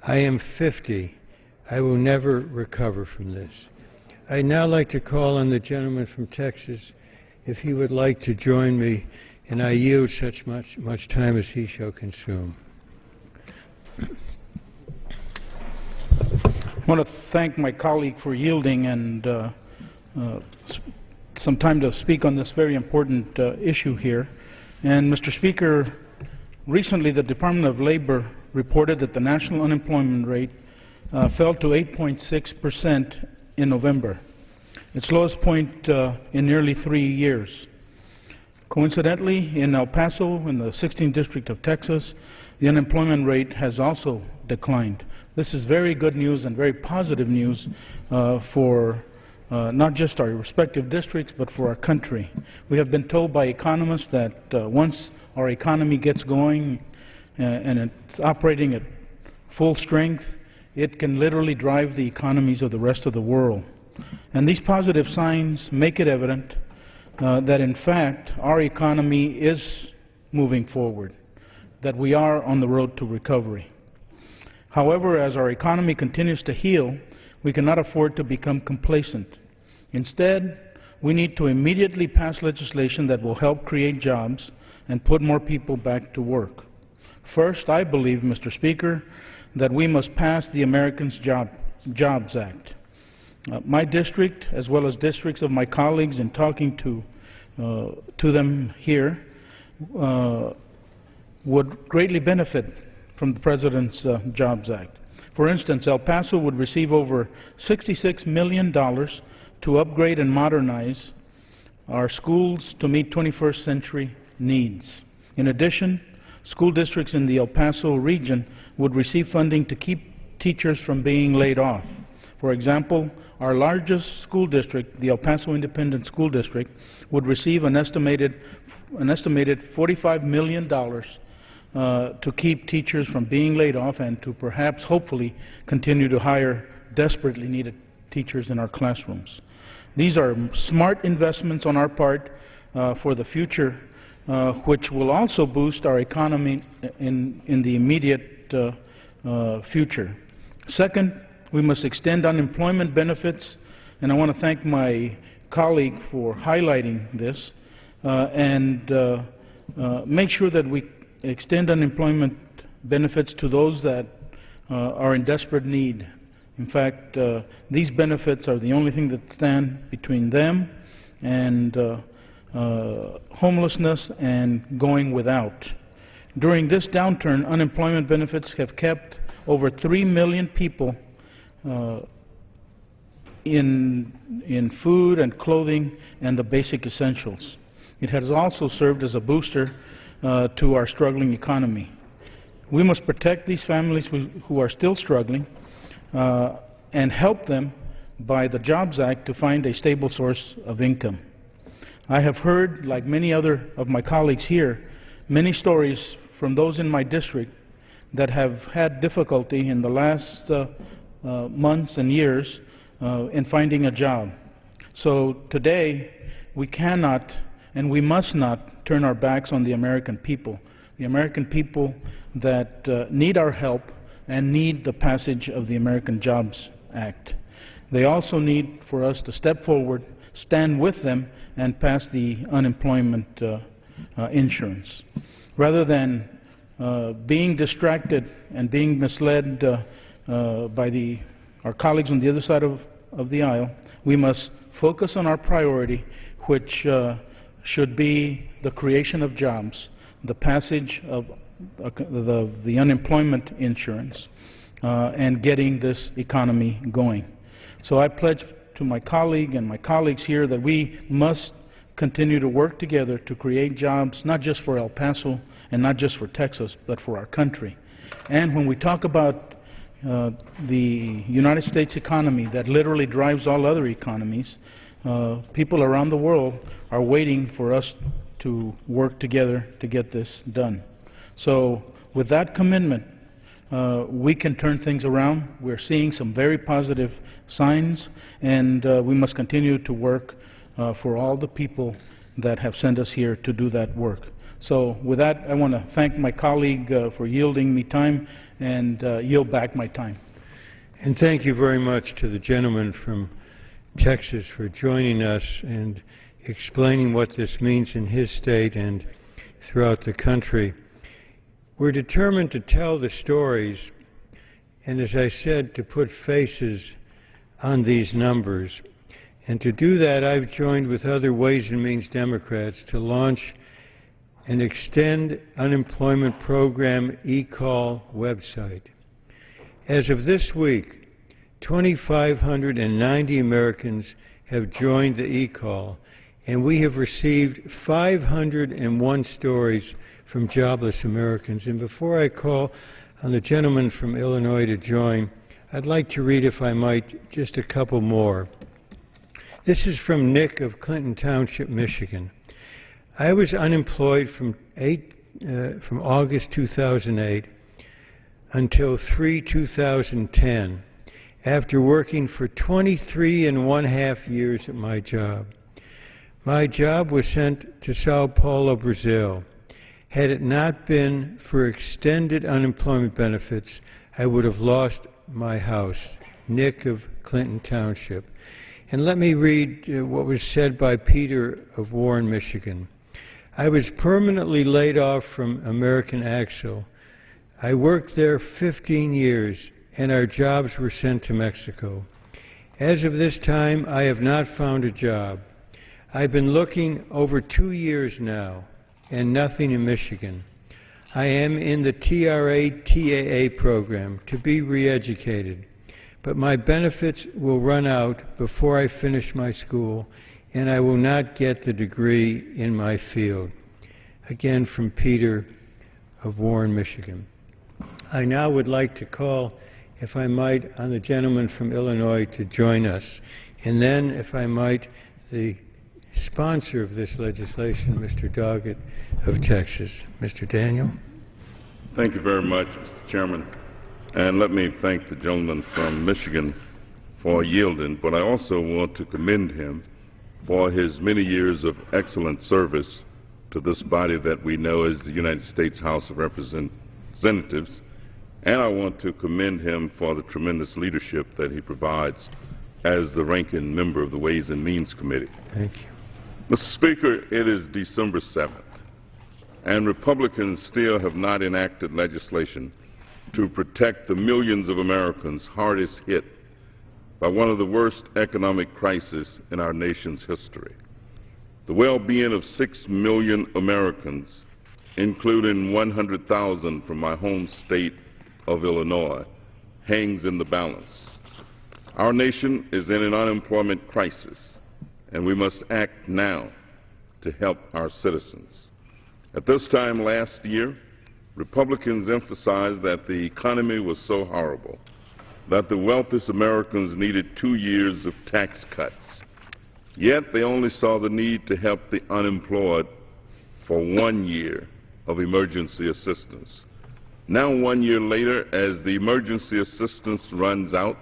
I am 50. I will never recover from this. I'd now like to call on the gentleman from Texas if he would like to join me, and I yield such much time as he shall consume. I want to thank my colleague for yielding and some time to speak on this very important issue here. And Mr. Speaker, recently the Department of Labor reported that the national unemployment rate fell to 8.6% in November, its lowest point in nearly 3 years. Coincidentally, in El Paso, in the 16th District of Texas, the unemployment rate has also declined. This is very good news and very positive news for not just our respective districts, but for our country. We have been told by economists that once our economy gets going and it's operating at full strength, it can literally drive the economies of the rest of the world. And these positive signs make it evident that in fact our economy is moving forward, that we are on the road to recovery. However, as our economy continues to heal, we cannot afford to become complacent. Instead, we need to immediately pass legislation that will help create jobs and put more people back to work. First, I believe, Mr. Speaker, that we must pass the Americans Jobs Act. My district, as well as districts of my colleagues in talking to them here, would greatly benefit from the President's Jobs Act. For instance, El Paso would receive over $66 million to upgrade and modernize our schools to meet 21st century needs. In addition, school districts in the El Paso region would receive funding to keep teachers from being laid off. For example, our largest school district, the El Paso Independent School District, would receive an estimated $45 million to keep teachers from being laid off and to perhaps, hopefully, continue to hire desperately needed teachers in our classrooms. These are smart investments on our part for the future, which will also boost our economy in the immediate future. Second, we must extend unemployment benefits, and I want to thank my colleague for highlighting this, and make sure that we extend unemployment benefits to those that are in desperate need. In fact, these benefits are the only thing that stand between them and homelessness and going without. During this downturn, unemployment benefits have kept over 3 million people in food and clothing and the basic essentials. It has also served as a booster to our struggling economy. We must protect these families who are still struggling and help them by the Jobs Act to find a stable source of income. I have heard, like many other of my colleagues here, many stories from those in my district that have had difficulty in the last months and years in finding a job. So today, we cannot and we must not turn our backs on the American people that need our help and need the passage of the American Jobs Act. They also need for us to step forward, stand with them, and pass the unemployment insurance. Rather than being distracted and being misled by our colleagues on the other side of the aisle, we must focus on our priority, which should be the creation of jobs, the passage of the unemployment insurance, and getting this economy going. So I pledge to my colleague and my colleagues here that we must continue to work together to create jobs, not just for El Paso and not just for Texas, but for our country. And when we talk about the United States economy that literally drives all other economies, people around the world are waiting for us to work together to get this done. So with that commitment, we can turn things around. We're seeing some very positive signs, and we must continue to work for all the people that have sent us here to do that work. So with that, I want to thank my colleague for yielding me time and yield back my time. And thank you very much to the gentleman from Texas for joining us and explaining what this means in his state and throughout the country. We're determined to tell the stories and, as I said, to put faces on these numbers. And to do that, I've joined with other Ways and Means Democrats to launch an Extend Unemployment Program e-call website. As of this week, 2,590 Americans have joined the e-call, and we have received 501 stories from jobless Americans. And before I call on the gentleman from Illinois to join, I'd like to read, if I might, just a couple more. This is from Nick of Clinton Township, Michigan. I was unemployed from August 2008 until 3/2010, after working for 23.5 years at my job. My job was sent to Sao Paulo, Brazil. Had it not been for extended unemployment benefits, I would have lost my house. Nick of Clinton Township. And let me read what was said by Peter of Warren, Michigan. I was permanently laid off from American Axle. I worked there 15 years, and our jobs were sent to Mexico. As of this time, I have not found a job. I've been looking over 2 years now, and nothing in Michigan. I am in the TRA-TAA program to be re-educated, but my benefits will run out before I finish my school, and I will not get the degree in my field. Again, from Peter of Warren, Michigan. I now would like to call, if I might, on the gentleman from Illinois to join us. And then, if I might, the sponsor of this legislation, Mr. Doggett of Texas. Mr. Daniel. Thank you very much, Mr. Chairman. And let me thank the gentleman from Michigan for yielding, but I also want to commend him for his many years of excellent service to this body that we know as the United States House of Representatives. And I want to commend him for the tremendous leadership that he provides as the ranking member of the Ways and Means Committee. Thank you. Mr. Speaker, it is December 7th, and Republicans still have not enacted legislation to protect the millions of Americans hardest hit by one of the worst economic crises in our nation's history. The well-being of 6 million Americans, including 100,000 from my home state of Illinois, hangs in the balance. Our nation is in an unemployment crisis, and we must act now to help our citizens. At this time last year, Republicans emphasized that the economy was so horrible that the wealthiest Americans needed 2 years of tax cuts. Yet they only saw the need to help the unemployed for 1 year of emergency assistance. Now, 1 year later, as the emergency assistance runs out,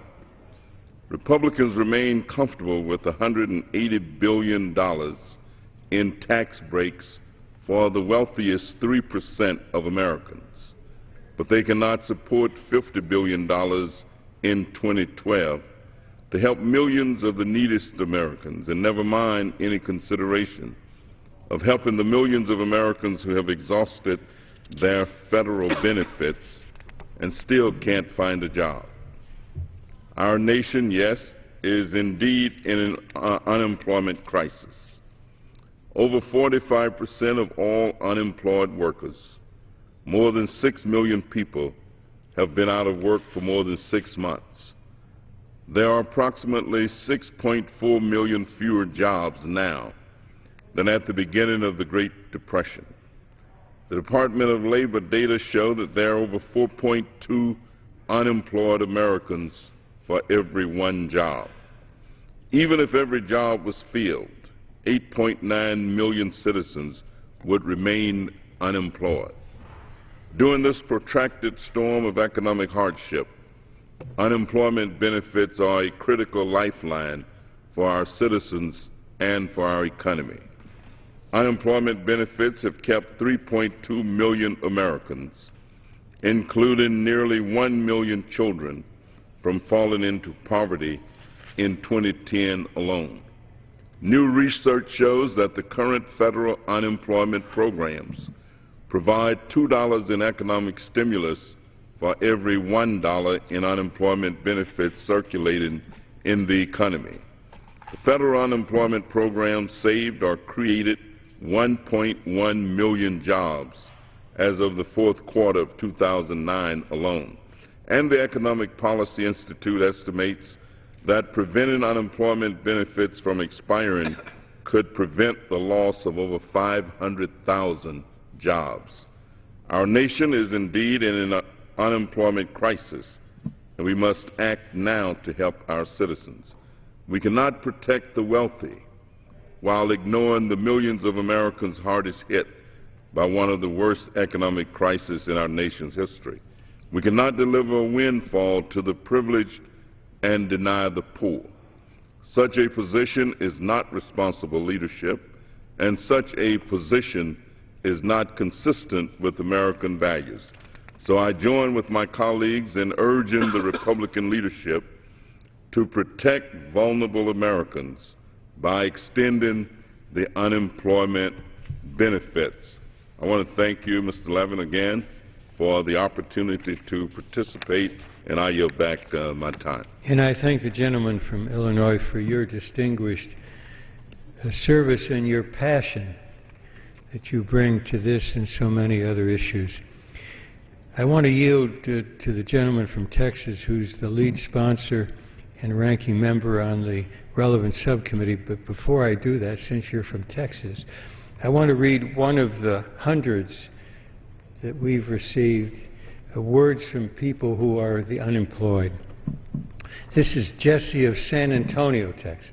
Republicans remain comfortable with $180 billion in tax breaks for the wealthiest 3% of Americans. But they cannot support $50 billion in 2012 to help millions of the neediest Americans, and never mind any consideration of helping the millions of Americans who have exhausted their federal benefits and still can't find a job. Our nation, yes, is indeed in an unemployment crisis. Over 45% of all unemployed workers, more than 6 million people, have been out of work for more than 6 months. There are approximately 6.4 million fewer jobs now than at the beginning of the Great Depression. The Department of Labor data show that there are over 4.2 unemployed Americans for every 1 job. Even if every job was filled, 8.9 million citizens would remain unemployed. During this protracted storm of economic hardship, unemployment benefits are a critical lifeline for our citizens and for our economy. Unemployment benefits have kept 3.2 million Americans, including nearly 1 million children, from falling into poverty in 2010 alone. New research shows that the current federal unemployment programs provide $2 in economic stimulus for every $1 in unemployment benefits circulating in the economy. The federal unemployment program saved or created 1.1 million jobs as of the fourth quarter of 2009 alone. And the Economic Policy Institute estimates that preventing unemployment benefits from expiring could prevent the loss of over 500,000 jobs. Our nation is indeed in an unemployment crisis, and we must act now to help our citizens. We cannot protect the wealthy while ignoring the millions of Americans hardest hit by one of the worst economic crises in our nation's history. We cannot deliver a windfall to the privileged and deny the poor. Such a position is not responsible leadership, and such a position is not consistent with American values. So I join with my colleagues in urging the Republican leadership to protect vulnerable Americans by extending the unemployment benefits. I want to thank you, Mr. Levin, again for the opportunity to participate, and I yield back my time. And I thank the gentleman from Illinois for your distinguished service and your passion that you bring to this and so many other issues. I want to yield to the gentleman from Texas, who's the lead sponsor and ranking member on the relevant subcommittee. But before I do that, since you're from Texas, I want to read one of the hundreds that we've received, words from people who are the unemployed. This is Jesse of San Antonio, Texas.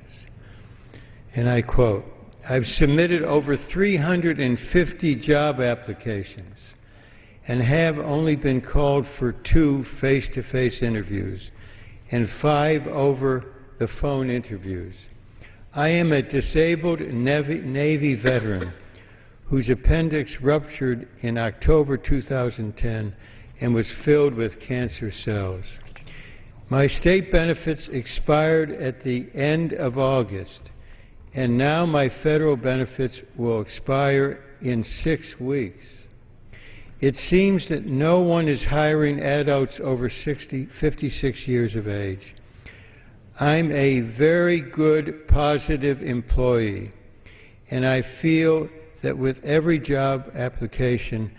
And I quote, "I've submitted over 350 job applications and have only been called for 2 face-to-face interviews and 5 over-the-phone interviews. I am a disabled Navy veteran whose appendix ruptured in October 2010 and was filled with cancer cells. My state benefits expired at the end of August, and now my federal benefits will expire in 6 weeks. It seems that no one is hiring adults over 56 years of age. I'm a very good, positive employee, and I feel that with every job application,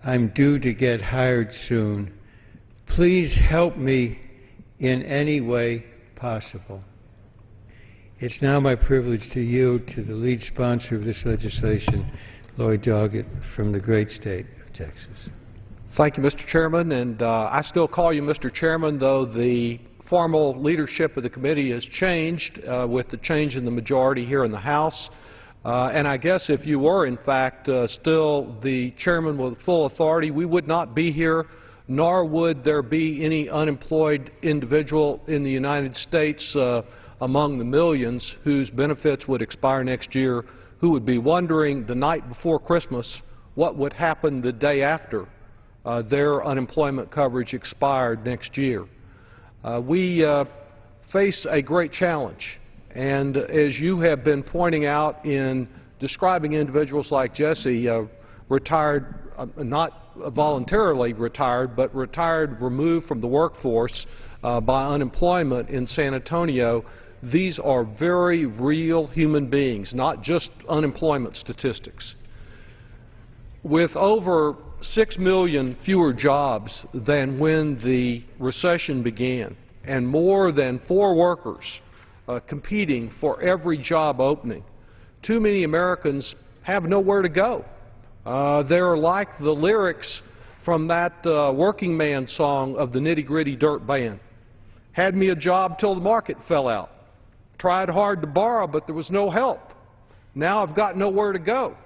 I'm due to get hired soon. Please help me in any way possible." It's now my privilege to yield to the lead sponsor of this legislation, Lloyd Doggett, from the great state of Texas. Thank you, Mr. Chairman, and I still call you Mr. Chairman, though the formal leadership of the committee has changed with the change in the majority here in the House. And I guess if you were, in fact, still the chairman with full authority, we would not be here, nor would there be any unemployed individual in the United States among the millions whose benefits would expire next year, who would be wondering the night before Christmas what would happen the day after their unemployment coverage expired next year. We face a great challenge. And as you have been pointing out in describing individuals like Jesse, retired, not voluntarily retired, but retired, removed from the workforce by unemployment in San Antonio, these are very real human beings, not just unemployment statistics. With over 6 million fewer jobs than when the recession began, and more than 4 workers competing for every job opening, too many Americans have nowhere to go. They're like the lyrics from that working man song of the Nitty Gritty Dirt Band. Had me a job till the market fell out. Tried hard to borrow, but there was no help. Now I've got nowhere to go.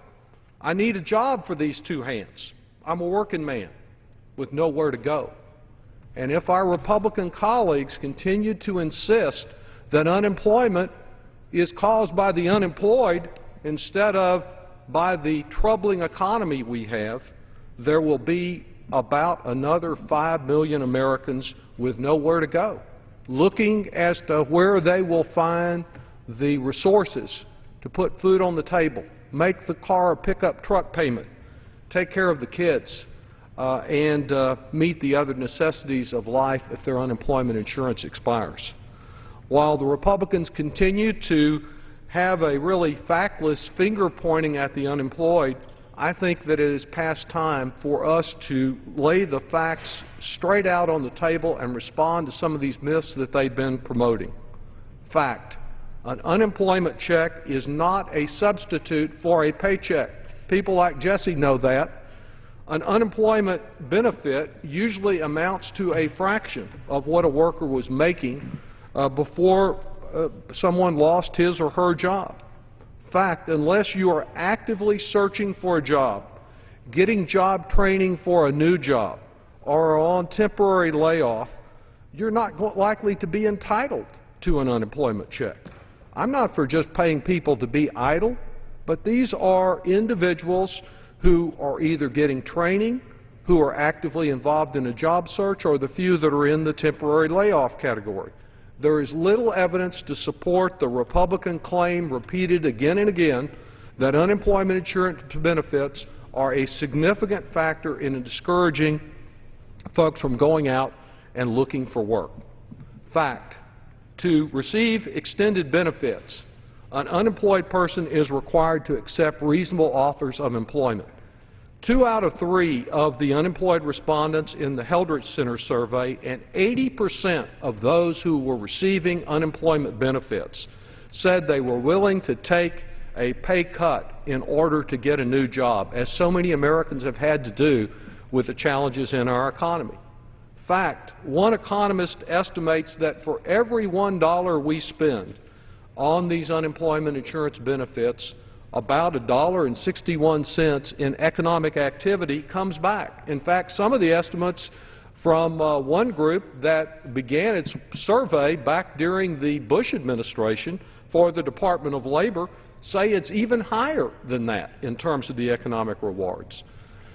I need a job for these 2 hands. I'm a working man with nowhere to go. And if our Republican colleagues continue to insist that unemployment is caused by the unemployed instead of by the troubling economy we have, there will be about another 5 million Americans with nowhere to go, looking as to where they will find the resources to put food on the table, make the car or pickup truck payment, take care of the kids, and meet the other necessities of life if their unemployment insurance expires. While the Republicans continue to have a really factless finger pointing at the unemployed, I think that it is past time for us to lay the facts straight out on the table and respond to some of these myths that they've been promoting. Fact, an unemployment check is not a substitute for a paycheck. People like Jesse know that. An unemployment benefit usually amounts to a fraction of what a worker was making before someone lost his or her job. Fact, unless you are actively searching for a job, getting job training for a new job, or on temporary layoff, you're not likely to be entitled to an unemployment check. I'm not for just paying people to be idle, but these are individuals who are either getting training, who are actively involved in a job search, or the few that are in the temporary layoff category. There is little evidence to support the Republican claim, repeated again and again, that unemployment insurance benefits are a significant factor in discouraging folks from going out and looking for work. Fact, to receive extended benefits, an unemployed person is required to accept reasonable offers of employment. 2 out of 3 of the unemployed respondents in the Heldrich Center survey, and 80% of those who were receiving unemployment benefits, said they were willing to take a pay cut in order to get a new job, as so many Americans have had to do with the challenges in our economy. Fact, one economist estimates that for every $1 we spend on these unemployment insurance benefits, about $1.61 in economic activity comes back. In fact, some of the estimates from one group that began its survey back during the Bush administration for the Department of Labor say it's even higher than that in terms of the economic rewards.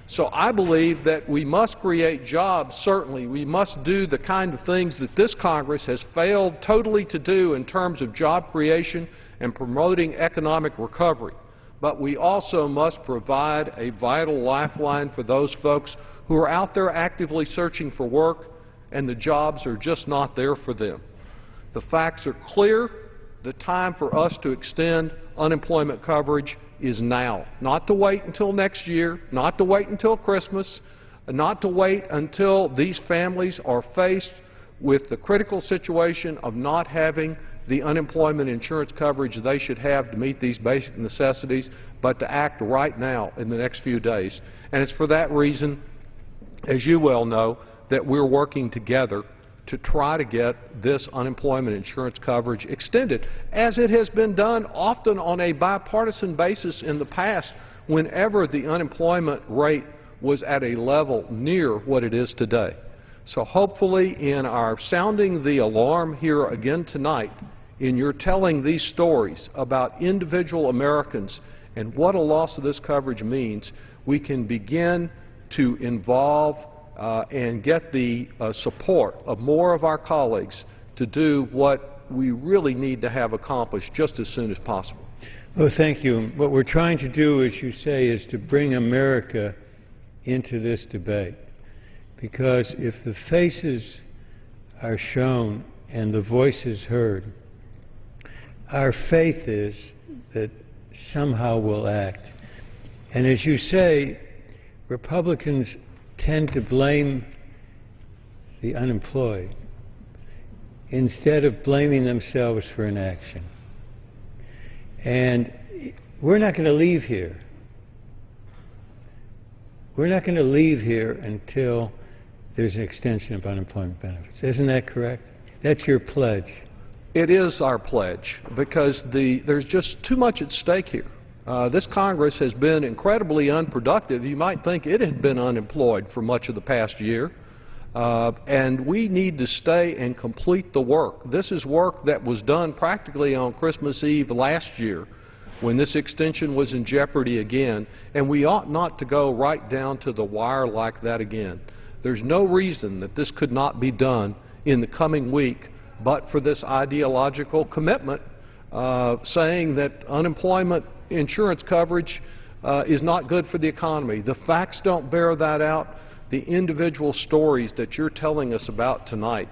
So I believe that we must create jobs, certainly. We must do the kind of things that this Congress has failed totally to do in terms of job creation and promoting economic recovery. But we also must provide a vital lifeline for those folks who are out there actively searching for work and the jobs are just not there for them. The facts are clear. The time for us to extend unemployment coverage is now. Not to wait until next year, not to wait until Christmas, not to wait until these families are faced with the critical situation of not having the unemployment insurance coverage they should have to meet these basic necessities, but to act right now in the next few days. And it's for that reason, as you well know, that we're working together to try to get this unemployment insurance coverage extended, as it has been done often on a bipartisan basis in the past whenever the unemployment rate was at a level near what it is today. So hopefully in our sounding the alarm here again tonight, in your telling these stories about individual Americans and what a loss of this coverage means, we can begin to involve and get the support of more of our colleagues to do what we really need to have accomplished just as soon as possible. Well, thank you. What we're trying to do, as you say, is to bring America into this debate. Because if the faces are shown and the voices heard, our faith is that somehow we'll act. And as you say, Republicans tend to blame the unemployed instead of blaming themselves for inaction. And we're not going to leave here. We're not going to leave here until there's an extension of unemployment benefits. Isn't that correct? That's your pledge. It is our pledge, because there's just too much at stake here. This Congress has been incredibly unproductive. You might think it had been unemployed for much of the past year. And we need to stay and complete the work. This is work that was done practically on Christmas Eve last year when this extension was in jeopardy again, and we ought not to go right down to the wire like that again. There's no reason that this could not be done in the coming week but for this ideological commitment saying that unemployment insurance coverage is not good for the economy. The facts don't bear that out. The individual stories that you're telling us about tonight,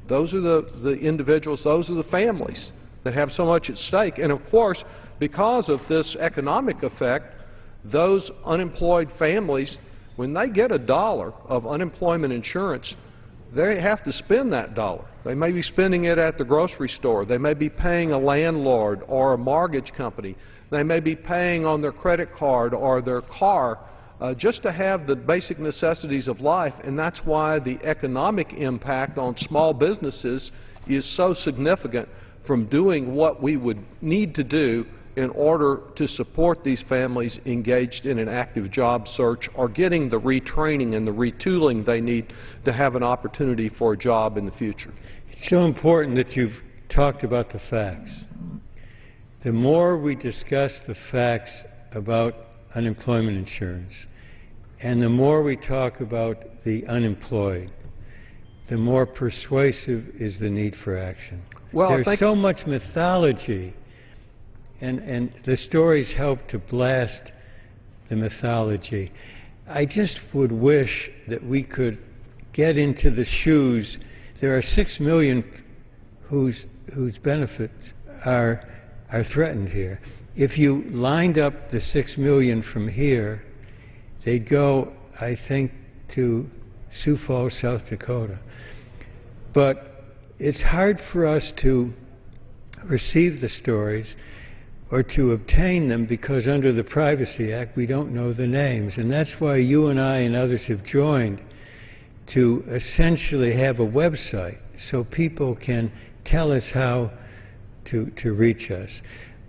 those are the individuals, those are the families that have so much at stake. And of course, because of this economic effect, those unemployed families, when they get $1 of unemployment insurance, they have to spend that dollar. They may be spending it at the grocery store. They may be paying a landlord or a mortgage company. They may be paying on their credit card or their car just to have the basic necessities of life, and that's why the economic impact on small businesses is so significant from doing what we would need to do in order to support these families engaged in an active job search or getting the retraining and the retooling they need to have an opportunity for a job in the future. It's so important that you've talked about the facts. The more we discuss the facts about unemployment insurance, and the more we talk about the unemployed, the more persuasive is the need for action. Well, there's so much mythology, and the stories help to blast the mythology. I just would wish that we could get into the shoes. There are 6 million whose benefits are threatened here. If you lined up the 6 million from here, they'd go, I think, to Sioux Falls, South Dakota. But it's hard for us to receive the stories or to obtain them because under the Privacy Act we don't know the names. And that's why you and I and others have joined to essentially have a website so people can tell us how to reach us.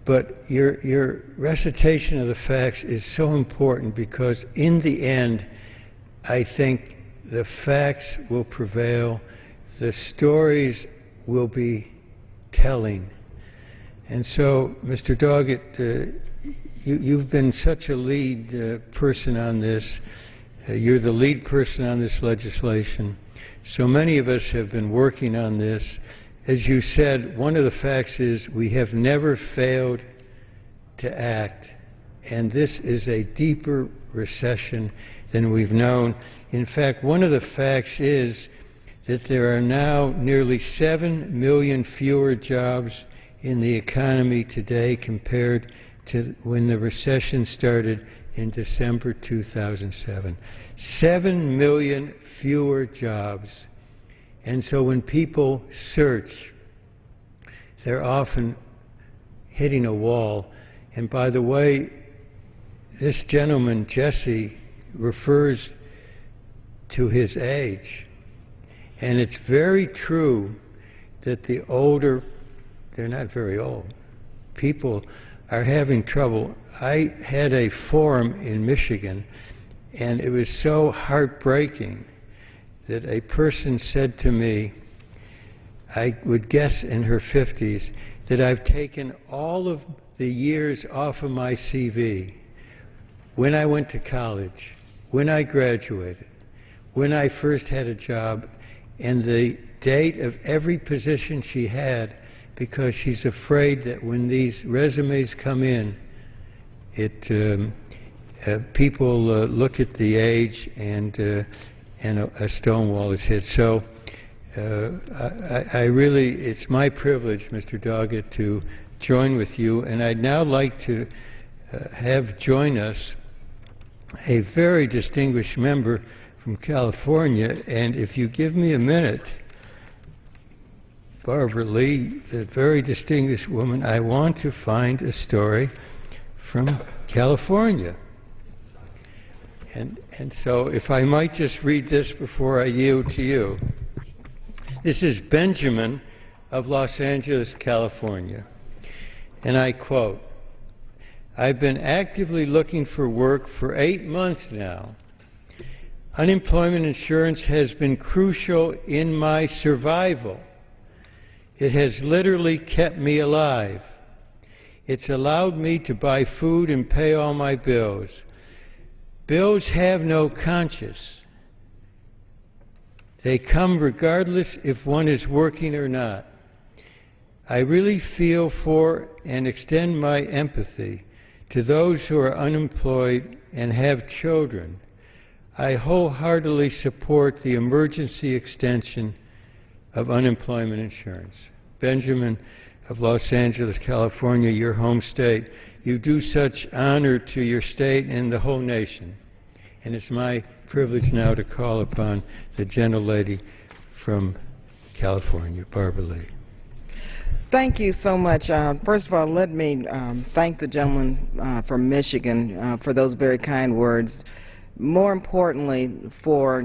But your recitation of the facts is so important because in the end, I think the facts will prevail, the stories will be telling. And so, Mr. Doggett, you've been such a lead person on this. You're the lead person on this legislation. So many of us have been working on this. As you said, one of the facts is we have never failed to act, and this is a deeper recession than we've known. In fact, one of the facts is that there are now nearly 7 million fewer jobs in the economy today compared to when the recession started in December 2007. 7 million fewer jobs. And so when people search, they're often hitting a wall. And by the way, this gentleman, Jesse, refers to his age. And it's very true that the older, they're not very old, people are having trouble. I had a forum in Michigan, and it was so heartbreaking that a person said to me, I would guess in her 50s, that I've taken all of the years off of my CV, when I went to college, when I graduated, when I first had a job, and the date of every position she had, because she's afraid that when these resumes come in, people look at the age and a stone wall is hit. So I really, it's my privilege, Mr. Doggett, to join with you, and I'd now like to have join us a very distinguished member from California, and if you give me a minute, Barbara Lee, the very distinguished woman, I want to find a story from California. And so if I might just read this before I yield to you. This is Benjamin of Los Angeles, California. And I quote, I've been actively looking for work for 8 months now. Unemployment insurance has been crucial in my survival. It has literally kept me alive. It's allowed me to buy food and pay all my bills. Bills have no conscience. They come regardless if one is working or not. I really feel for and extend my empathy to those who are unemployed and have children. I wholeheartedly support the emergency extension of unemployment insurance. Benjamin of Los Angeles, California, your home state, you do such honor to your state and the whole nation. And it's my privilege now to call upon the gentlelady from California, Barbara Lee. Thank you so much. First of all, let me thank the gentleman from Michigan for those very kind words. More importantly, for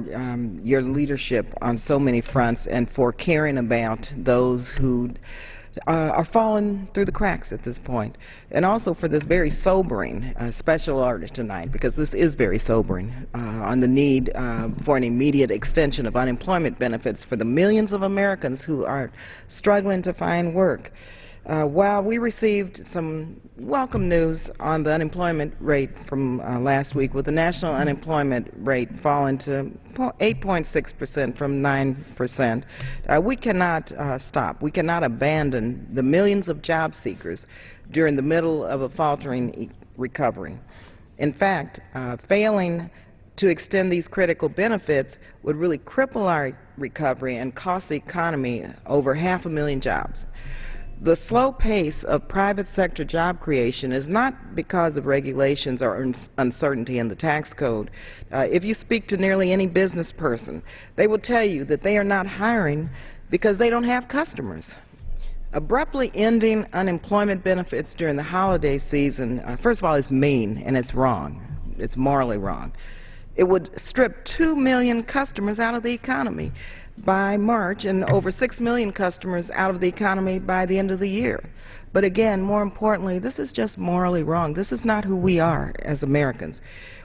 your leadership on so many fronts and for caring about those who are falling through the cracks at this point. And also for this very sobering special order tonight, because this is very sobering, on the need for an immediate extension of unemployment benefits for the millions of Americans who are struggling to find work. While we received some welcome news on the unemployment rate from last week, with the national unemployment rate falling to 8.6% from 9%, we cannot stop. We cannot abandon the millions of job seekers during the middle of a faltering recovery. In fact, failing to extend these critical benefits would really cripple our recovery and cost the economy over 500,000 jobs. The slow pace of private sector job creation is not because of regulations or uncertainty in the tax code. If you speak to nearly any business person, they will tell you that they are not hiring because they don't have customers. Abruptly ending unemployment benefits during the holiday season, first of all, is mean and it's wrong. It's morally wrong. It would strip 2 million customers out of the economy by March and over 6 million customers out of the economy by the end of the year. But again, more importantly, this is just morally wrong. This is not who we are as Americans.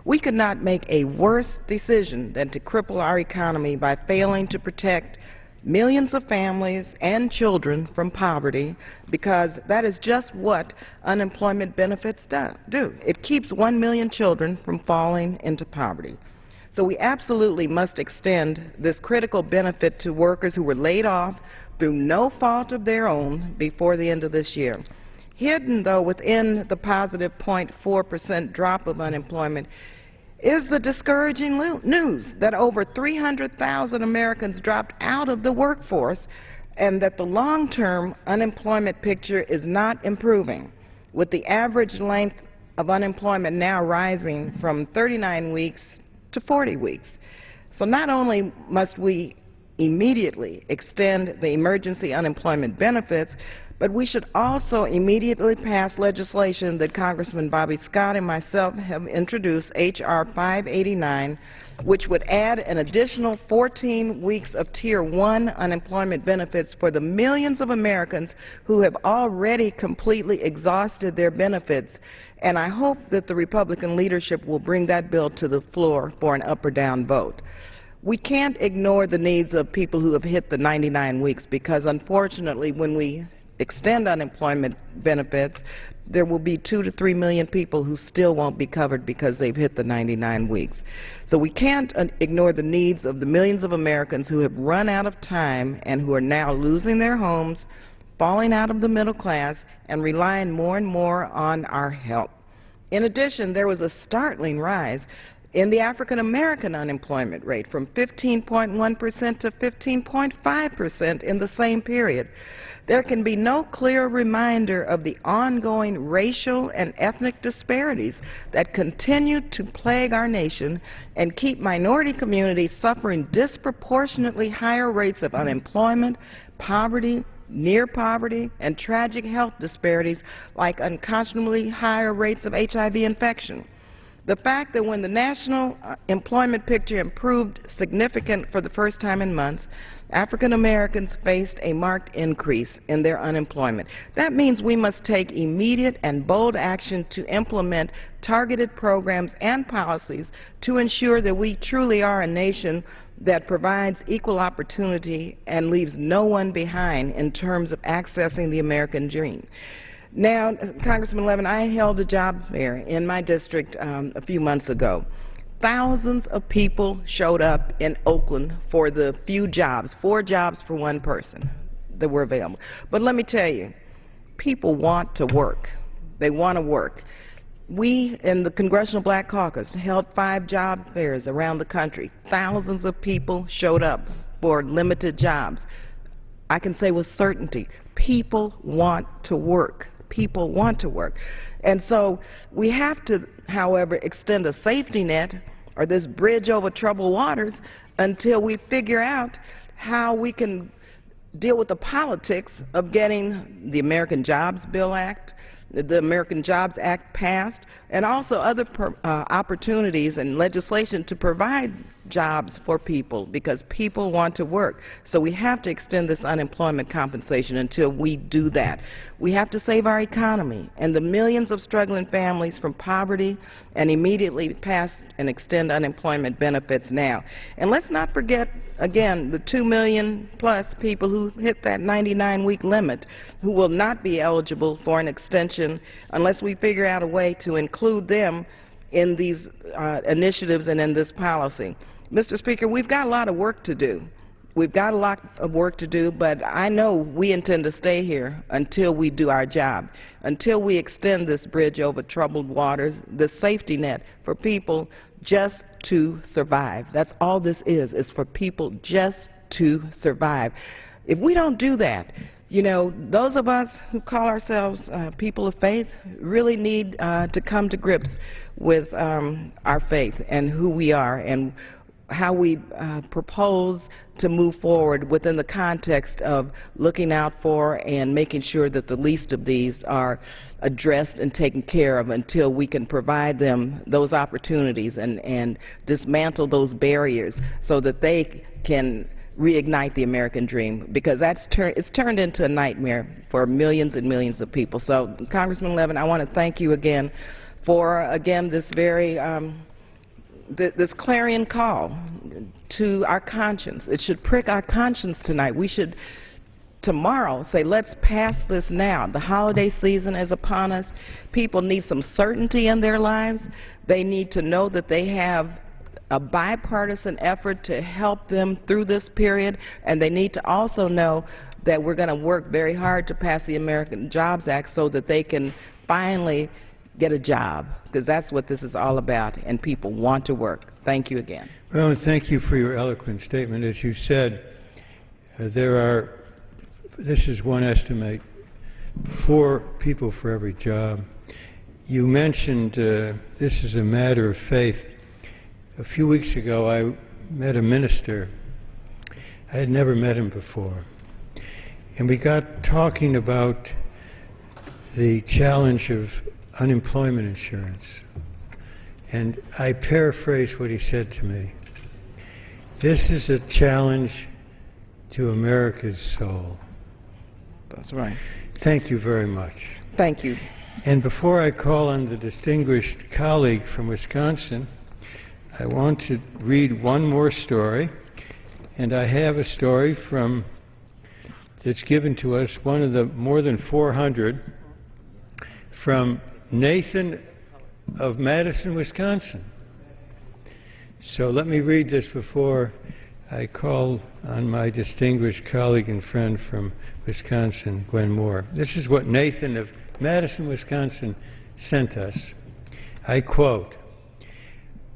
We could not make a worse decision than to cripple our economy by failing to protect millions of families and children from poverty, because that is just what unemployment benefits do. It keeps 1 million children from falling into poverty. So we absolutely must extend this critical benefit to workers who were laid off through no fault of their own before the end of this year. Hidden, though, within the positive 0.4% drop of unemployment is the discouraging news that over 300,000 Americans dropped out of the workforce and that the long-term unemployment picture is not improving, with the average length of unemployment now rising from 39 weeks to 40 weeks. So not only must we immediately extend the emergency unemployment benefits, but we should also immediately pass legislation that Congressman Bobby Scott and myself have introduced, H.R. 589, which would add an additional 14 weeks of Tier 1 unemployment benefits for the millions of Americans who have already completely exhausted their benefits. And I hope that the Republican leadership will bring that bill to the floor for an up or down vote. We can't ignore the needs of people who have hit the 99 weeks, because unfortunately when we extend unemployment benefits, there will be 2 to 3 million people who still won't be covered because they've hit the 99 weeks. So we can't ignore the needs of the millions of Americans who have run out of time and who are now losing their homes, falling out of the middle class, and relying more and more on our help. In addition, there was a startling rise in the African American unemployment rate from 15.1% to 15.5% in the same period. There can be no clearer reminder of the ongoing racial and ethnic disparities that continue to plague our nation and keep minority communities suffering disproportionately higher rates of unemployment, poverty, near poverty, and tragic health disparities like unconscionably higher rates of HIV infection. The fact that when the national employment picture improved significantly for the first time in months, African Americans faced a marked increase in their unemployment. That means we must take immediate and bold action to implement targeted programs and policies to ensure that we truly are a nation that provides equal opportunity and leaves no one behind in terms of accessing the American dream. Now, Congressman Levin, I held a job fair in my district a few months ago. Thousands of people showed up in Oakland for the few jobs, 4 jobs for one person that were available. But let me tell you, people want to work. They want to work. We in the Congressional Black Caucus held 5 job fairs around the country. Thousands of people showed up for limited jobs. I can say with certainty, people want to work. People want to work. And so we have to, however, extend a safety net or this bridge over troubled waters until we figure out how we can deal with the politics of getting the American Jobs Bill Act, the American Jobs Act passed, and also other opportunities and legislation to provide jobs for people, because people want to work. So we have to extend this unemployment compensation until we do that. We have to save our economy and the millions of struggling families from poverty and immediately pass and extend unemployment benefits now. And let's not forget, again, the 2 million plus people who hit that 99-week limit who will not be eligible for an extension unless we figure out a way to include them in these initiatives and in this policy. Mr. Speaker, we've got a lot of work to do. We've got a lot of work to do, but I know we intend to stay here until we do our job, until we extend this bridge over troubled waters, the safety net for people just to survive. That's all this is for people just to survive. If we don't do that, you know, those of us who call ourselves people of faith really need to come to grips with our faith and who we are and how we propose to move forward within the context of looking out for and making sure that the least of these are addressed and taken care of until we can provide them those opportunities and dismantle those barriers so that they can reignite the American dream, because it's turned into a nightmare for millions and millions of people. So, Congressman Levin, I want to thank you again for, this very this clarion call to our conscience. It should prick our conscience tonight. We should tomorrow say, let's pass this now. The holiday season is upon us. People need some certainty in their lives. They need to know that they have a bipartisan effort to help them through this period, and they need to also know that we're going to work very hard to pass the American Jobs Act so that they can finally get a job, because that's what this is all about, and people want to work. Thank you again. Well, and thank you for your eloquent statement. As you said, there are, this is one estimate, 4 people for every job. You mentioned this is a matter of faith. A few weeks ago, I met a minister. I had never met him before. And we got talking about the challenge of unemployment insurance. And I paraphrase what he said to me. This is a challenge to America's soul. That's right. Thank you very much. Thank you. And before I call on the distinguished colleague from Wisconsin, I want to read one more story, and I have a story that's given to us, one of the more than 400, from Nathan of Madison, Wisconsin. So let me read this before I call on my distinguished colleague and friend from Wisconsin, Gwen Moore. This is what Nathan of Madison, Wisconsin sent us. I quote,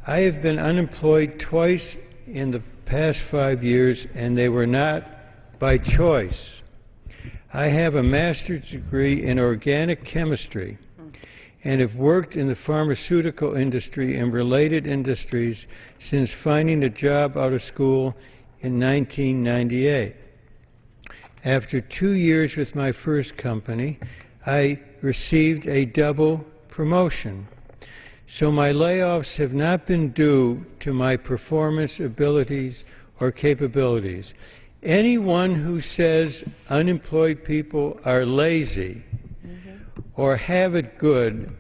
"I have been unemployed twice in the past 5 years, and they were not by choice. I have a master's degree in organic chemistry and have worked in the pharmaceutical industry and related industries since finding a job out of school in 1998. After 2 years with my first company, I received a double promotion. So my layoffs have not been due to my performance abilities or capabilities. Anyone who says unemployed people are lazy or have it good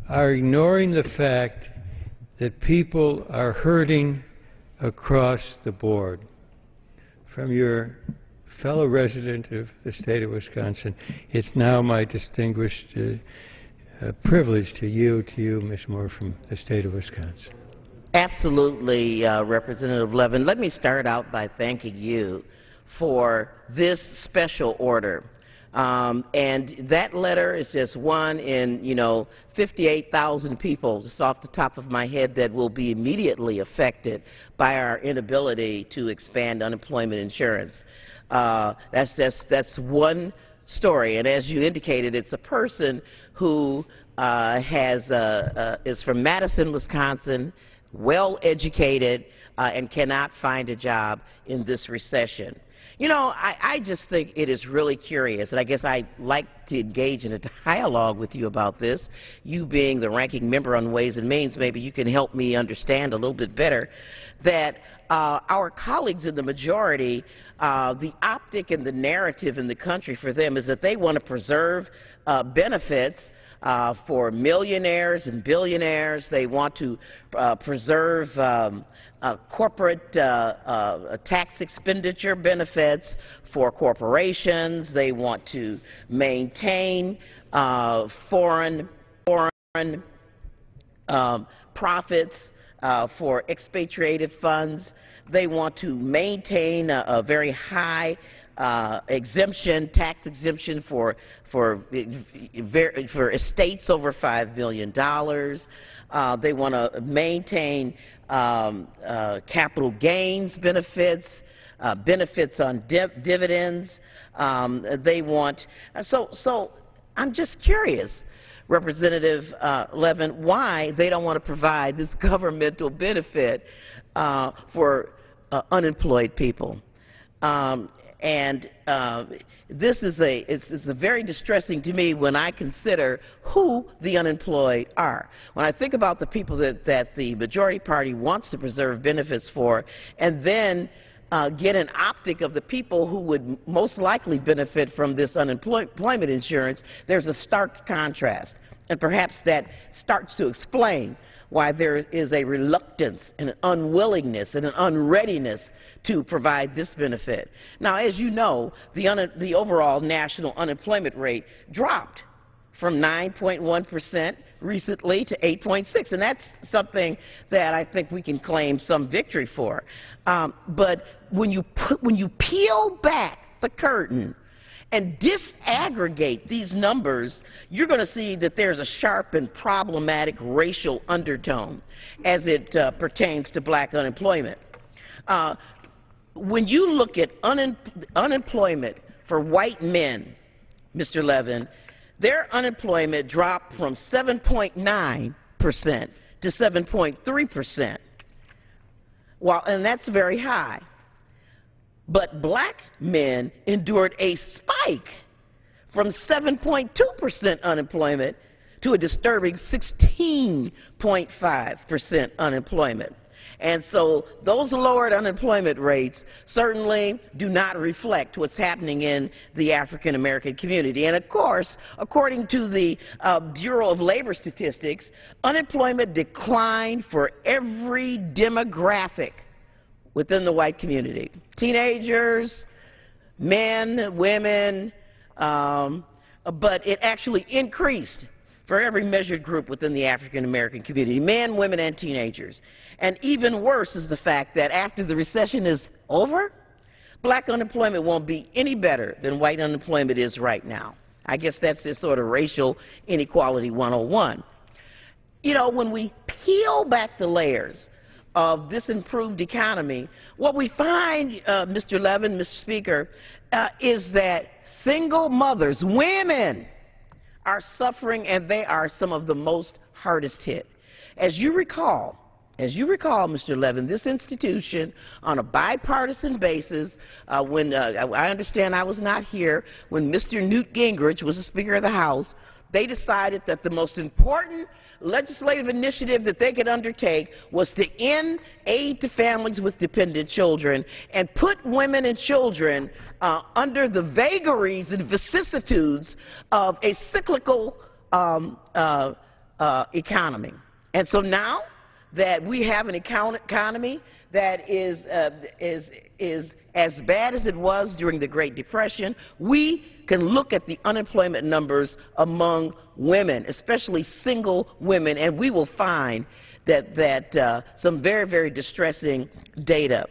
are ignoring the fact that people are hurting across the board." From your fellow resident of the state of Wisconsin, it's now my distinguished privilege to yield to you, Ms. Moore, from the state of Wisconsin. Absolutely, Representative Levin. Let me start out by thanking you for this special order. And that letter is just one in, 58,000 people, just off the top of my head, that will be immediately affected by our inability to expand unemployment insurance. That's one story, and as you indicated, it's a person who is from Madison, Wisconsin, well-educated, and cannot find a job in this recession. I just think it is really curious, and I guess I'd like to engage in a dialogue with you about this. You being the ranking member on Ways and Means, maybe you can help me understand a little bit better that our colleagues in the majority, the optic and the narrative in the country for them is that they want to preserve benefits for millionaires and billionaires. They want to preserve corporate tax expenditure benefits for corporations. They want to maintain foreign profits for expatriated funds. They want to maintain a very high tax exemption for estates over $5 million. They want to maintain capital gains benefits, benefits on dividends. They want so I'm just curious, Representative Levin, why they don't want to provide this governmental benefit for unemployed people. This is very distressing to me when I consider who the unemployed are. When I think about the people that the majority party wants to preserve benefits for, and then get an optic of the people who would most likely benefit from this unemployment insurance, there's a stark contrast. And perhaps that starts to explain why there is a reluctance and an unwillingness and an unreadiness to provide this benefit. Now, as you know, the overall national unemployment rate dropped from 9.1% recently to 8.6%, and that's something that I think we can claim some victory for. But when you peel back the curtain and disaggregate these numbers, you're going to see that there's a sharp and problematic racial undertone as it pertains to black unemployment. When you look at unemployment for white men, Mr. Levin, their unemployment dropped from 7.9% to 7.3%. And that's very high. But black men endured a spike from 7.2% unemployment to a disturbing 16.5% unemployment. And so those lowered unemployment rates certainly do not reflect what's happening in the African American community. And of course, according to the Bureau of Labor Statistics, unemployment declined for every demographic within the white community. Teenagers, men, women, but it actually increased for every measured group within the African American community, men, women, and teenagers. And even worse is the fact that after the recession is over, black unemployment won't be any better than white unemployment is right now. I guess that's this sort of racial inequality 101. When we peel back the layers of this improved economy, what we find, Mr. Levin, Mr. Speaker, is that single mothers, women, are suffering, and they are some of the most hardest hit. As you recall, Mr. Levin, this institution, on a bipartisan basis, when I understand I was not here, when Mr. Newt Gingrich was the Speaker of the House, they decided that the most important legislative initiative that they could undertake was to end aid to families with dependent children and put women and children under the vagaries and vicissitudes of a cyclical economy. And so now that we have an economy that is as bad as it was during the Great Depression. We can look at the unemployment numbers among women, especially single women, and we will find that some very, very distressing data.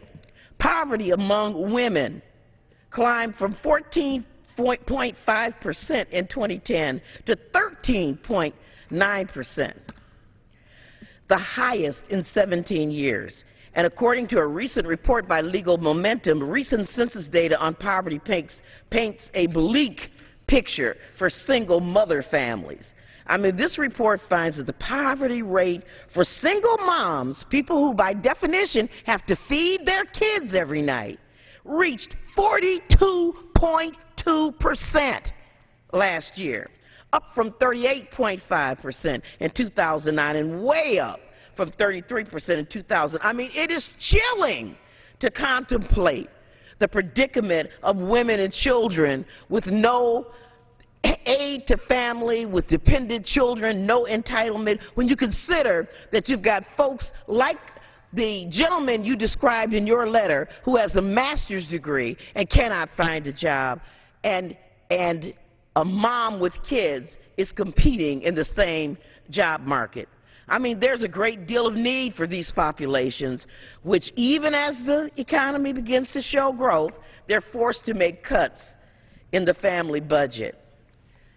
Poverty among women climbed from 14.5% in 2010 to 13.9%, the highest in 17 years. And according to a recent report by Legal Momentum, recent census data on poverty paints a bleak picture for single mother families. I mean, this report finds that the poverty rate for single moms, people who by definition have to feed their kids every night, reached 42.2% last year, up from 38.5% in 2009 and way up from 33% in 2000. I mean, it is chilling to contemplate the predicament of women and children with no aid to family, with dependent children, no entitlement, when you consider that you've got folks like the gentleman you described in your letter who has a master's degree and cannot find a job, and a mom with kids is competing in the same job market. I mean, there's a great deal of need for these populations, which even as the economy begins to show growth, they're forced to make cuts in the family budget.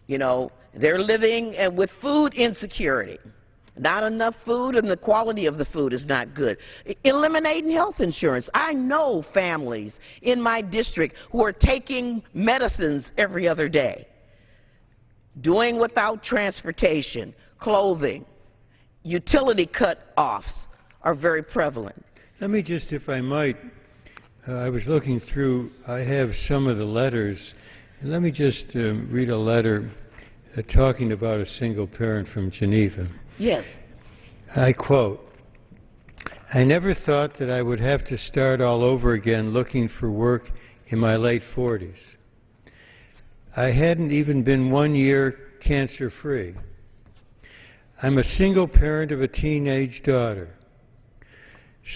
You know, they're living with food insecurity. Not enough food, and the quality of the food is not good. Eliminating health insurance. I know families in my district who are taking medicines every other day, doing without transportation, clothing. Utility cut-offs are very prevalent. Let me just, if I might, I was looking through, I have some of the letters. Let me just read a letter talking about a single parent from Geneva. Yes. I quote, "I never thought that I would have to start all over again looking for work in my late 40s. I hadn't even been 1 year cancer-free. I'm a single parent of a teenage daughter.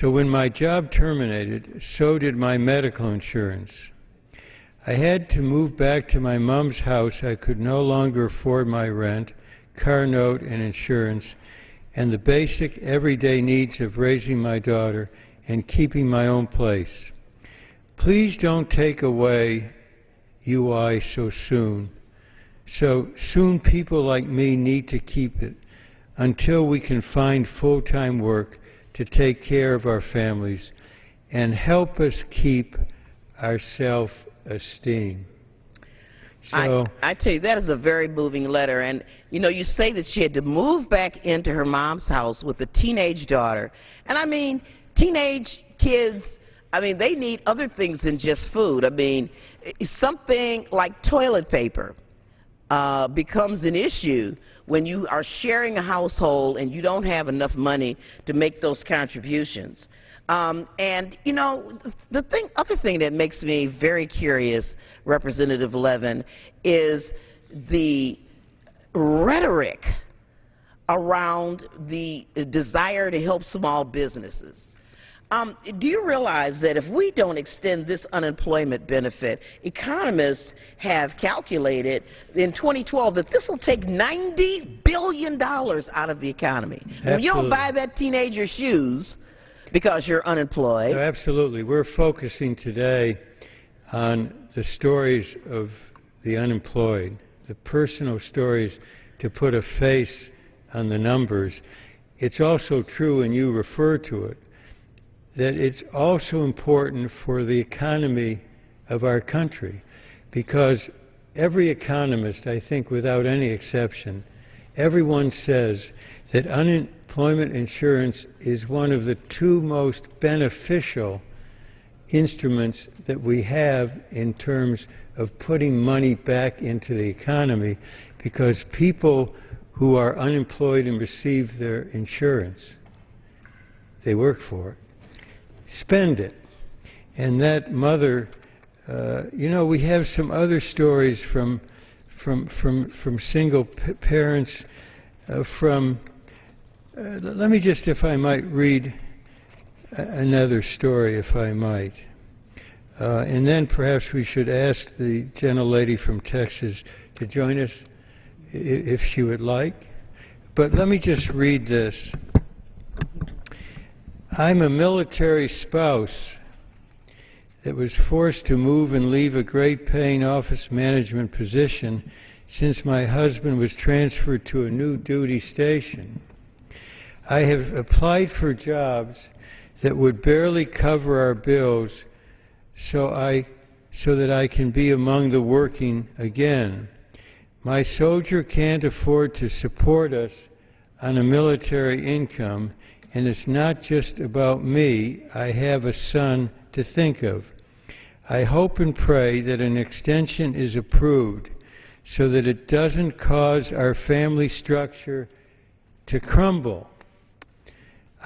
So when my job terminated, so did my medical insurance. I had to move back to my mom's house. I could no longer afford my rent, car note, and insurance, and the basic everyday needs of raising my daughter and keeping my own place. Please don't take away UI so soon. So soon people like me need to keep it until we can find full-time work to take care of our families and help us keep our self-esteem." So I tell you, that is a very moving letter. And, you know, you say that she had to move back into her mom's house with a teenage daughter. And, I mean, teenage kids, I mean, they need other things than just food. I mean, something like toilet paper becomes an issue when you are sharing a household and you don't have enough money to make those contributions. And, you know, the other thing that makes me very curious, Representative Levin, is the rhetoric around the desire to help small businesses. Do you realize that if we don't extend this unemployment benefit, economists have calculated in 2012 that this will take $90 billion out of the economy? When you don't buy that teenager shoes because you're unemployed. So absolutely. We're focusing today on the stories of the unemployed, the personal stories to put a face on the numbers. It's also true, and you refer to it, that it's also important for the economy of our country, because every economist, I think without any exception, everyone says that unemployment insurance is one of the two most beneficial instruments that we have in terms of putting money back into the economy, because people who are unemployed and receive their insurance, they work for it, spend it. And that mother, you know, we have some other stories from single parents, let me just, if I might, read another story, if I might. And then perhaps we should ask the gentlelady from Texas to join us if she would like. But let me just read this. I'm a military spouse that was forced to move and leave a great paying office management position since my husband was transferred to a new duty station. I have applied for jobs that would barely cover our bills so that I can be among the working again. My soldier can't afford to support us on a military income, and it's not just about me. I have a son to think of. I hope and pray that an extension is approved so that it doesn't cause our family structure to crumble.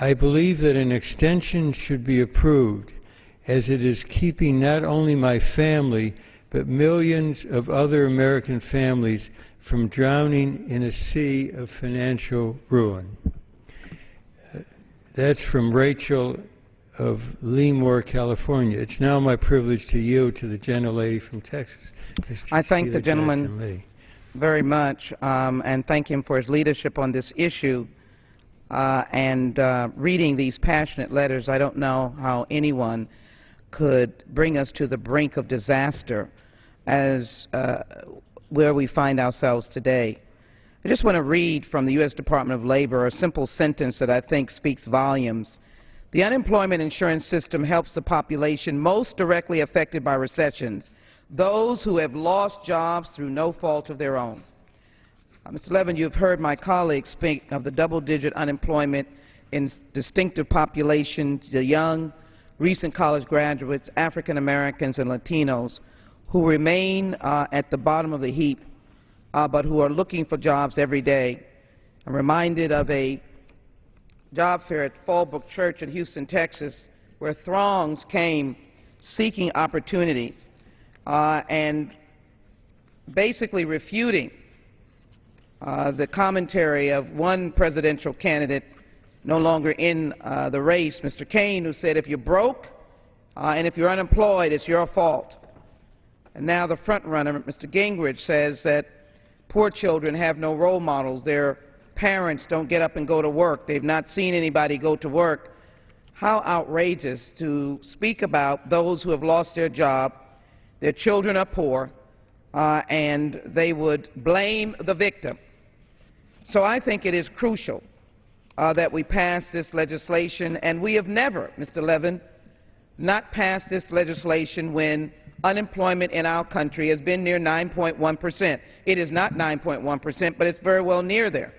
I believe that an extension should be approved, as it is keeping not only my family, but millions of other American families from drowning in a sea of financial ruin. That's from Rachel of Lemoore, California. It's now my privilege to yield to the gentlelady from Texas. I thank the gentleman very much and thank him for his leadership on this issue. Reading these passionate letters, I don't know how anyone could bring us to the brink of disaster as where we find ourselves today. I just want to read from the U.S. Department of Labor a simple sentence that I think speaks volumes. The unemployment insurance system helps the population most directly affected by recessions, those who have lost jobs through no fault of their own. Mr. Levin, you've heard my colleagues speak of the double-digit unemployment in distinctive populations, the young, recent college graduates, African Americans, and Latinos who remain at the bottom of the heap, but who are looking for jobs every day. I'm reminded of a job fair at Fallbrook Church in Houston, Texas, where throngs came seeking opportunities and basically refuting the commentary of one presidential candidate no longer in the race, Mr. Kane, who said, if you're broke and if you're unemployed, it's your fault. And now the front runner, Mr. Gingrich, says that poor children have no role models. Their parents don't get up and go to work. They've not seen anybody go to work. How outrageous to speak about those who have lost their job, their children are poor, and they would blame the victim. So I think it is crucial that we pass this legislation, and we have never, Mr. Levin, not passed this legislation when unemployment in our country has been near 9.1%. It is not 9.1%, but it's very well near there.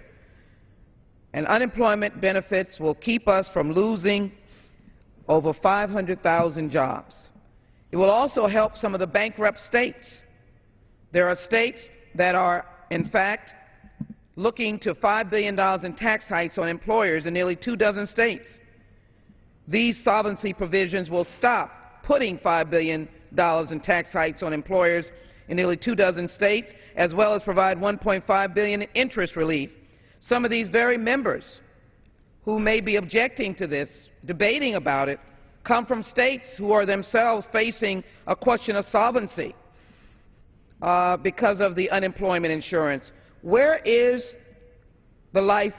And unemployment benefits will keep us from losing over 500,000 jobs. It will also help some of the bankrupt states. There are states that are, in fact, looking to $5 billion in tax hikes on employers in nearly 24 states. These solvency provisions will stop putting $5 billion in tax hikes on employers in nearly 24 states, as well as provide $1.5 billion in interest relief. Some of these very members who may be objecting to this, debating about it, come from states who are themselves facing a question of solvency because of the unemployment insurance. Where is the life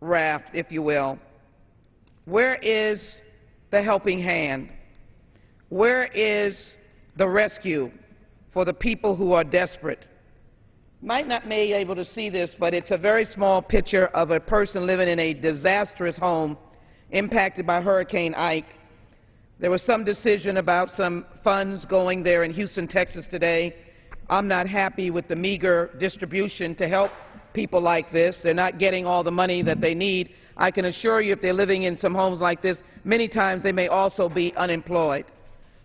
raft, if you will? Where is the helping hand? Where is the rescue for the people who are desperate? Might not be able to see this, but it's a very small picture of a person living in a disastrous home impacted by Hurricane Ike. There was some decision about some funds going there in Houston, Texas today. I'm not happy with the meager distribution to help people like this. They're not getting all the money that they need. I can assure you if they're living in some homes like this, many times they may also be unemployed.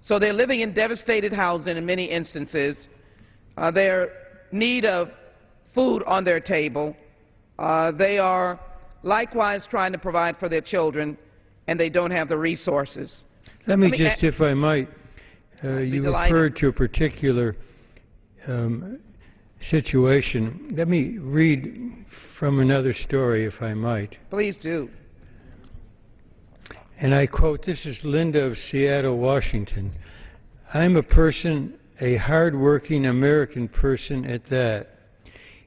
So they're living in devastated housing in many instances. They're in need of food on their table. They are likewise trying to provide for their children, and they don't have the resources. Let me just, if I might, you referred to a particular situation. Let me read from another story, if I might. Please do. and I quote, this is Linda of Seattle, Washington. I'm a person, a hard-working American person at that,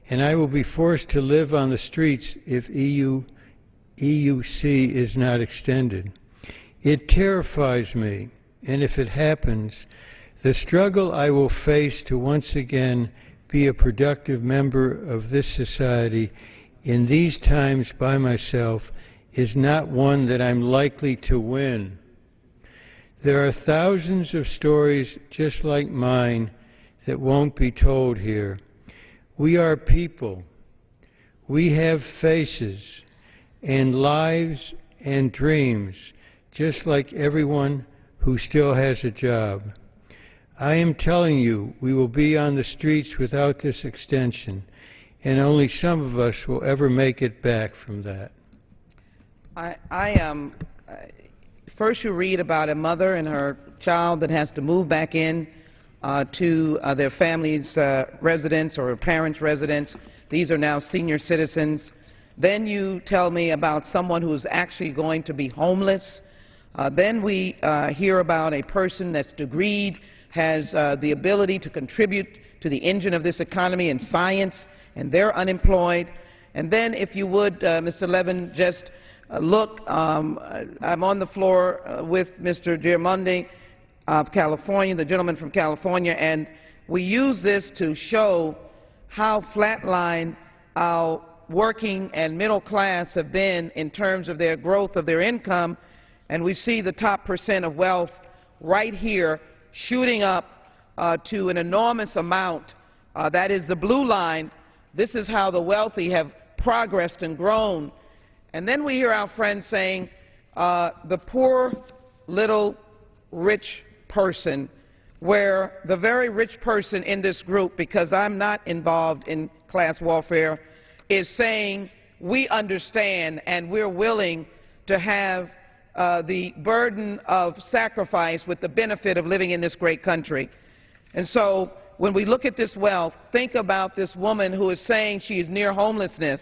and I will be forced to live on the streets if EUC is not extended. It terrifies me, and if it happens, the struggle I will face to once again be a productive member of this society in these times by myself is not one that I'm likely to win. There are thousands of stories just like mine that won't be told here. We are people. We have faces and lives and dreams, just like everyone who still has a job. I am telling you, we will be on the streets without this extension, and only some of us will ever make it back from that. First you read about a mother and her child that has to move back in to their family's residence or parents' residence. These are now senior citizens. Then you tell me about someone who is actually going to be homeless. Then we hear about a person that's degreed, has the ability to contribute to the engine of this economy in science, and they're unemployed. And then, if you would, Mr. Levin, just look, I'm on the floor with Mr. Giamondi of California, the gentleman from California, and we use this to show how flatline our working and middle class have been in terms of their growth of their income, and we see the top % of wealth right here shooting up to an enormous amount. That is the blue line. This is how the wealthy have progressed and grown. And then we hear our friends saying the poor little rich person, where the very rich person in this group, because I'm not involved in class warfare, is saying we understand and we're willing to have the burden of sacrifice with the benefit of living in this great country. And so when we look at this wealth, think about this woman who is saying she is near homelessness,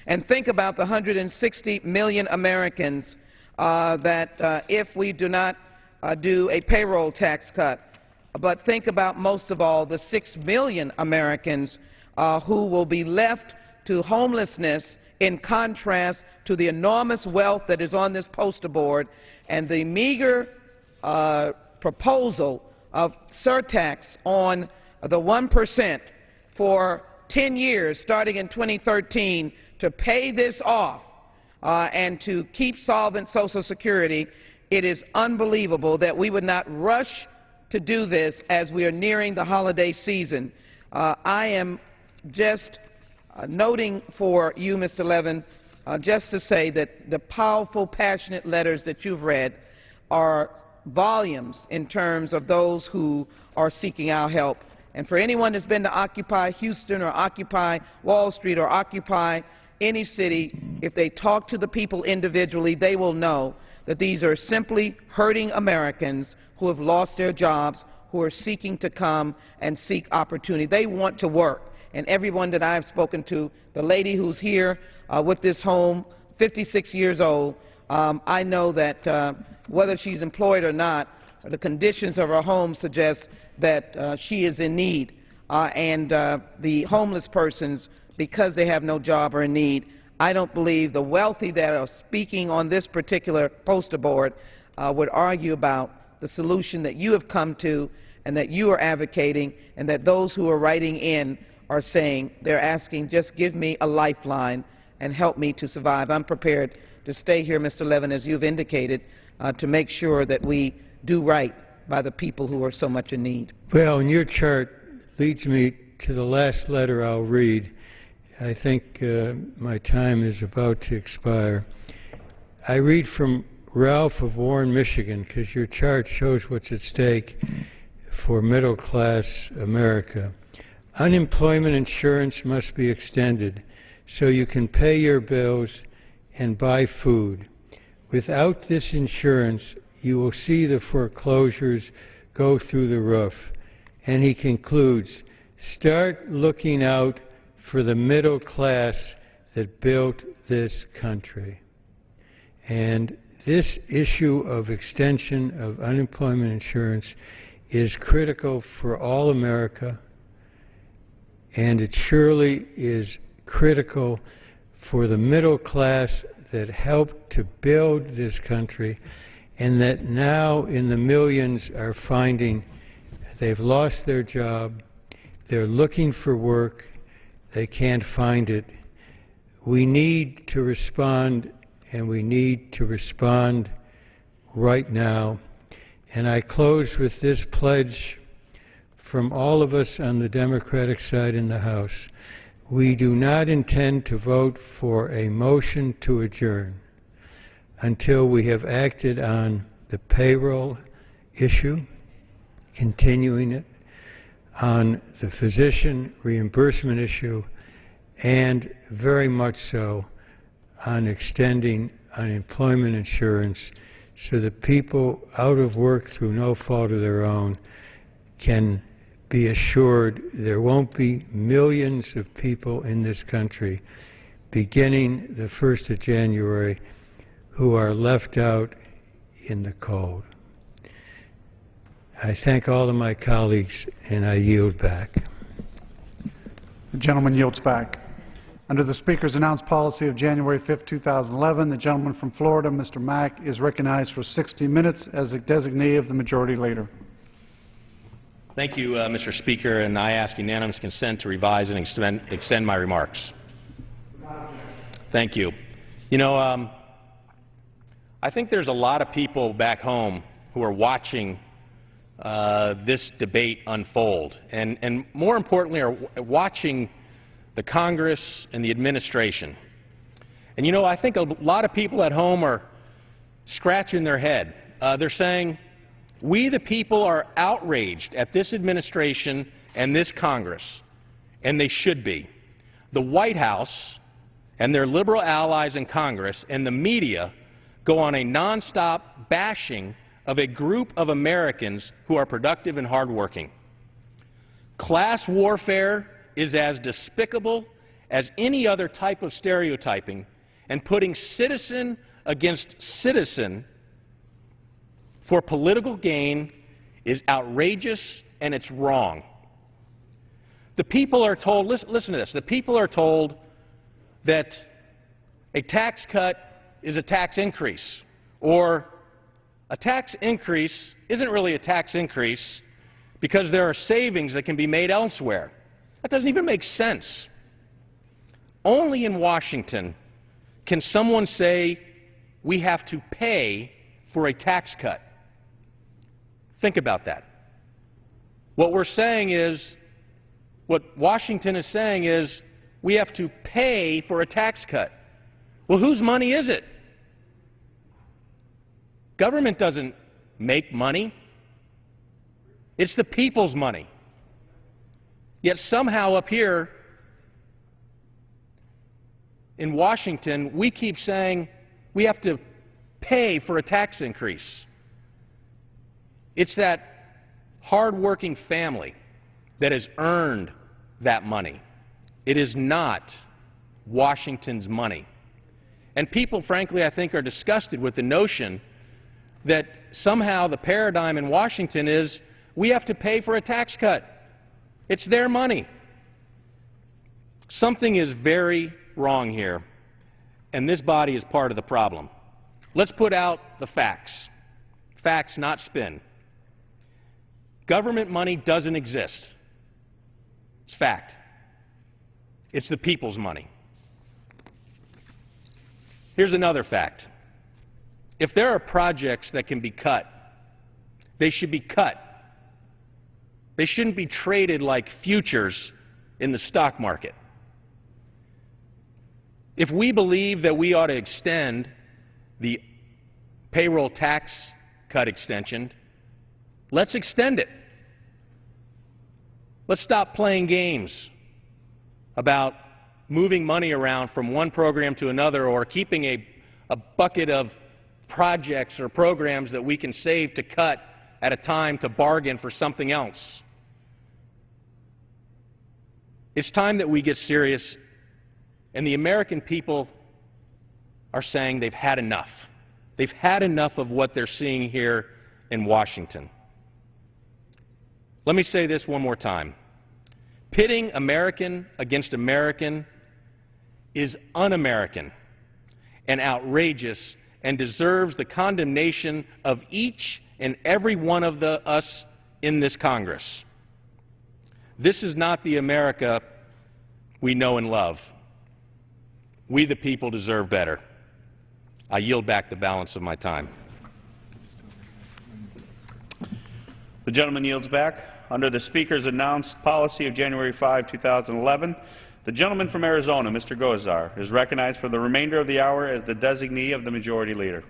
and think about the 160 million Americans that if we do not do a payroll tax cut, but think about most of all the 6 million Americans who will be left to homelessness in contrast to the enormous wealth that is on this poster board and the meager proposal of surtax on the 1% for 10 years starting in 2013 to pay this off and to keep solvent Social Security. It is unbelievable that we would not rush to do this as we are nearing the holiday season. I am just noting for you, Mr. Levin, just to say that the powerful, passionate letters that you've read are volumes in terms of those who are seeking our help. And for anyone that's been to Occupy Houston or Occupy Wall Street or Occupy any city, if they talk to the people individually, they will know that these are simply hurting Americans who have lost their jobs, who are seeking to come and seek opportunity. They want to work. And everyone that I've spoken to, the lady who's here with this home, 56 years old, I know that whether she's employed or not, the conditions of her home suggest that she is in need. And the homeless persons, because they have no job, are in need. I don't believe the wealthy that are speaking on this particular poster board would argue about the solution that you have come to and that you are advocating, and that those who are writing in are saying, they're asking, just give me a lifeline and help me to survive. I'm prepared to stay here, Mr. Levin, as you've indicated, to make sure that we do right by the people who are so much in need. Well, and your chart leads me to the last letter I'll read. I think my time is about to expire. I read from Ralph of Warren, Michigan, because your chart shows what's at stake for middle-class America. Unemployment insurance must be extended so you can pay your bills and buy food. Without this insurance, you will see the foreclosures go through the roof. And he concludes, start looking out for the middle class that built this country. And this issue of extension of unemployment insurance is critical for all America, and it surely is critical for the middle class that helped to build this country, and that now in the millions are finding they've lost their job, they're looking for work, they can't find it. We need to respond, and we need to respond right now. And I close with this pledge from all of us on the Democratic side in the House. We do not intend to vote for a motion to adjourn until we have acted on the payroll issue, continuing it, on the physician reimbursement issue, and very much so on extending unemployment insurance so that people out of work through no fault of their own can be assured there won't be millions of people in this country beginning the 1st of January who are left out in the cold. I thank all of my colleagues, and I yield back. The gentleman yields back. Under the Speaker's announced policy of January 5, 2011, the gentleman from Florida, Mr. Mack, is recognized for 60 minutes as a designee of the Majority Leader. Thank you, Mr. Speaker, and I ask unanimous consent to revise and extend my remarks. Thank you. You know, I think there's a lot of people back home who are watching this debate unfold, and more importantly are watching the Congress and the administration. And you know, I think a lot of people at home are scratching their head. They're saying, we the people are outraged at this administration and this Congress, and they should be. The White House and their liberal allies in Congress and the media go on a nonstop bashing of a group of Americans who are productive and hardworking. Class warfare is as despicable as any other type of stereotyping, and putting citizen against citizen for political gain is outrageous, and it's wrong. The people are told, listen to this, the people are told that a tax cut is a tax increase, or a tax increase isn't really a tax increase because there are savings that can be made elsewhere. That doesn't even make sense. Only in Washington can someone say we have to pay for a tax cut. Think about that. What we're saying is, what Washington is saying is, we have to pay for a tax cut. Well, whose money is it? Government doesn't make money. It's the people's money. Yet somehow up here in Washington, we keep saying we have to pay for a tax increase. It's that hard-working family that has earned that money. It is not Washington's money. And people, frankly, I think are disgusted with the notion that somehow the paradigm in Washington is we have to pay for a tax cut. It's their money. Something is very wrong here, and this body is part of the problem. Let's put out the facts. Facts, not spin. Government money doesn't exist. It's fact. It's the people's money. Here's another fact. If there are projects that can be cut, they should be cut. They shouldn't be traded like futures in the stock market. If we believe that we ought to extend the payroll tax cut extension, let's extend it. Let's stop playing games about moving money around from one program to another, or keeping a bucket of projects or programs that we can save to cut at a time to bargain for something else. It's time that we get serious, and the American people are saying they've had enough. They've had enough of what they're seeing here in Washington. Let me say this one more time. Pitting American against American is un-American and outrageous and deserves the condemnation of each and every one of us in this Congress. This is not the America we know and love. We the people deserve better. I yield back the balance of my time. The gentleman yields back. Under the Speaker's announced policy of January 5, 2011, the gentleman from Arizona, Mr. Gozar, is recognized for the remainder of the hour as the designee of the Majority Leader.